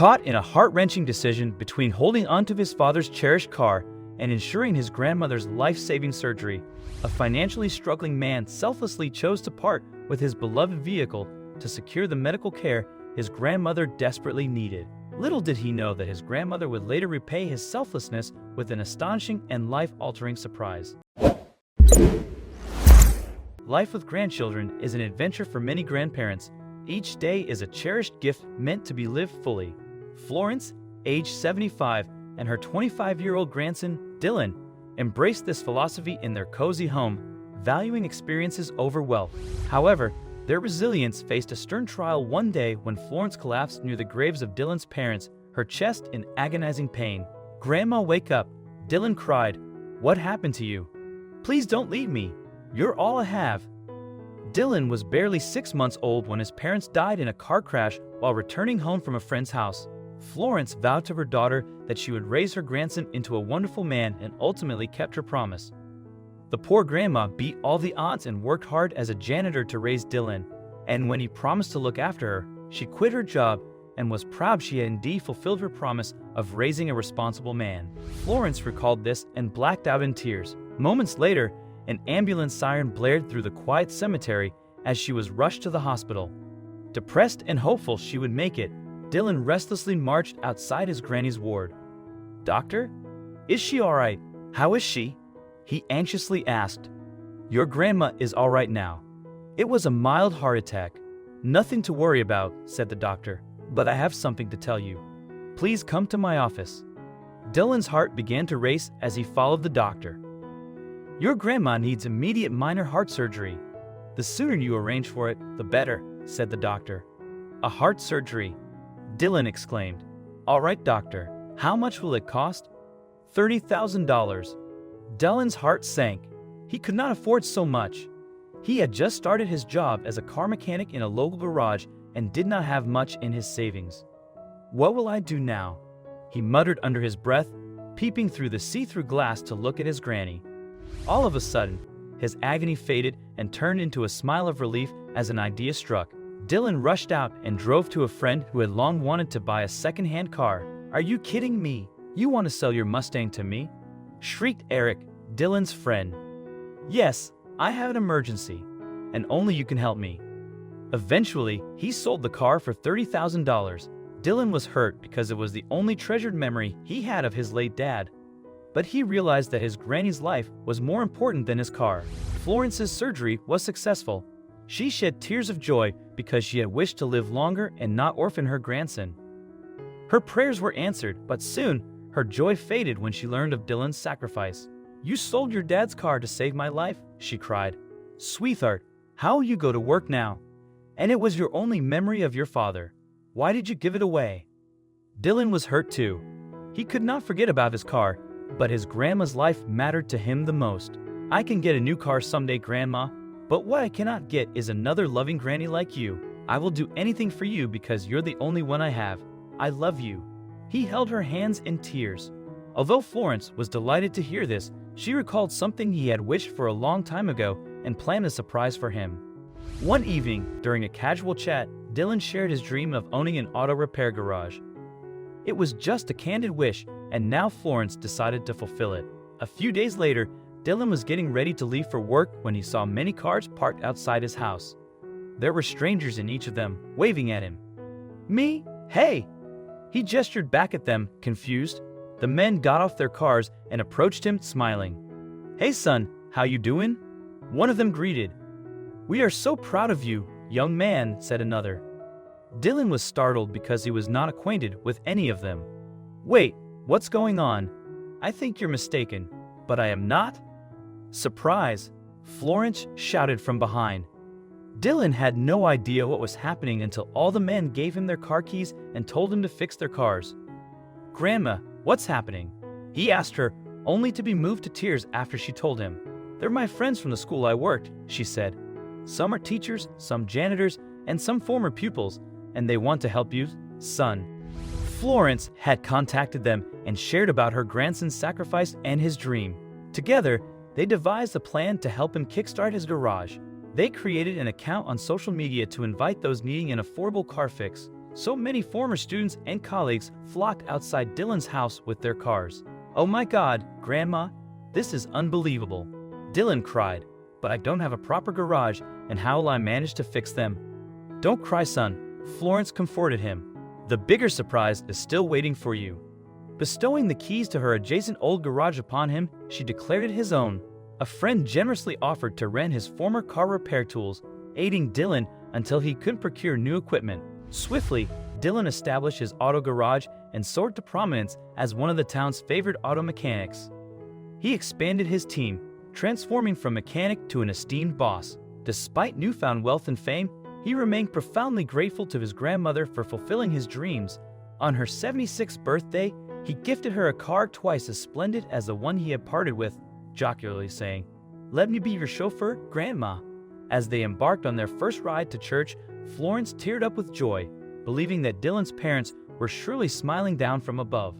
Caught in a heart-wrenching decision between holding onto his father's cherished car and ensuring his grandmother's life-saving surgery, a financially struggling man selflessly chose to part with his beloved vehicle to secure the medical care his grandmother desperately needed. Little did he know that his grandmother would later repay his selflessness with an astonishing and life-altering surprise. Life with grandchildren is an adventure for many grandparents. Each day is a cherished gift meant to be lived fully. Florence, age 75, and her 25-year-old grandson, Dylan, embraced this philosophy in their cozy home, valuing experiences over wealth. However, their resilience faced a stern trial one day when Florence collapsed near the graves of Dylan's parents, her chest in agonizing pain. "Grandma, wake up!" Dylan cried. "What happened to you? Please don't leave me. You're all I have." Dylan was barely 6 months old when his parents died in a car crash while returning home from a friend's house. Florence vowed to her daughter that she would raise her grandson into a wonderful man and ultimately kept her promise. The poor grandma beat all the odds and worked hard as a janitor to raise Dylan, and when he promised to look after her, she quit her job and was proud she had indeed fulfilled her promise of raising a responsible man. Florence recalled this and blacked out in tears. Moments later, an ambulance siren blared through the quiet cemetery as she was rushed to the hospital. Depressed and hopeful she would make it, Dylan restlessly marched outside his granny's ward. "Doctor? Is she all right? How is she?" he anxiously asked. "Your grandma is all right now. It was a mild heart attack. Nothing to worry about," said the doctor. "But I have something to tell you. Please come to my office." Dylan's heart began to race as he followed the doctor. "Your grandma needs immediate minor heart surgery. The sooner you arrange for it, the better," said the doctor. "A heart surgery?" Dylan exclaimed. "All right, doctor. How much will it cost?" $30,000. Dylan's heart sank. He could not afford so much. He had just started his job as a car mechanic in a local garage and did not have much in his savings. "What will I do now?" he muttered under his breath, peeping through the see-through glass to look at his granny. All of a sudden, his agony faded and turned into a smile of relief as an idea struck. Dylan rushed out and drove to a friend who had long wanted to buy a second-hand car. "Are you kidding me? You want to sell your Mustang to me?" shrieked Eric, Dylan's friend. "Yes, I have an emergency, and only you can help me." Eventually, he sold the car for $30,000. Dylan was hurt because it was the only treasured memory he had of his late dad. But he realized that his granny's life was more important than his car. Florence's surgery was successful. She shed tears of joy because she had wished to live longer and not orphan her grandson. Her prayers were answered, but soon her joy faded when she learned of Dylan's sacrifice. "You sold your dad's car to save my life," she cried. "Sweetheart, how will you go to work now? And it was your only memory of your father. Why did you give it away?" Dylan was hurt too. He could not forget about his car, but his grandma's life mattered to him the most. "I can get a new car someday, Grandma, but what I cannot get is another loving granny like you. I will do anything for you because you're the only one I have. I love you." He held her hands in tears. Although Florence was delighted to hear this, she recalled something he had wished for a long time ago and planned a surprise for him. One evening, during a casual chat, Dylan shared his dream of owning an auto repair garage. It was just a candid wish, and now Florence decided to fulfill it. A few days later, Dylan was getting ready to leave for work when he saw many cars parked outside his house. There were strangers in each of them, waving at him. "Me? Hey!" He gestured back at them, confused. The men got off their cars and approached him, smiling. "Hey son, how you doing?" one of them greeted. "We are so proud of you, young man," said another. Dylan was startled because he was not acquainted with any of them. "Wait, what's going on? I think you're mistaken, but I am not." "Surprise!" Florence shouted from behind. Dylan had no idea what was happening until all the men gave him their car keys and told him to fix their cars. "Grandma, what's happening?" he asked her, only to be moved to tears after she told him. "They're my friends from the school I worked," she said. "Some are teachers, some janitors, and some former pupils, and they want to help you, son." Florence had contacted them and shared about her grandson's sacrifice and his dream. Together, they devised a plan to help him kickstart his garage. They created an account on social media to invite those needing an affordable car fix. So many former students and colleagues flocked outside Dylan's house with their cars. "Oh my God, Grandma, this is unbelievable," Dylan cried. "But I don't have a proper garage, and how will I manage to fix them?" "Don't cry, son," Florence comforted him. "The bigger surprise is still waiting for you." Bestowing the keys to her adjacent old garage upon him, she declared it his own. A friend generously offered to rent his former car repair tools, aiding Dylan until he could procure new equipment. Swiftly, Dylan established his auto garage and soared to prominence as one of the town's favorite auto mechanics. He expanded his team, transforming from mechanic to an esteemed boss. Despite newfound wealth and fame, he remained profoundly grateful to his grandmother for fulfilling his dreams. On her 76th birthday, he gifted her a car twice as splendid as the one he had parted with, jocularly saying, "Let me be your chauffeur, Grandma." As they embarked on their first ride to church, Florence teared up with joy, believing that Dylan's parents were surely smiling down from above.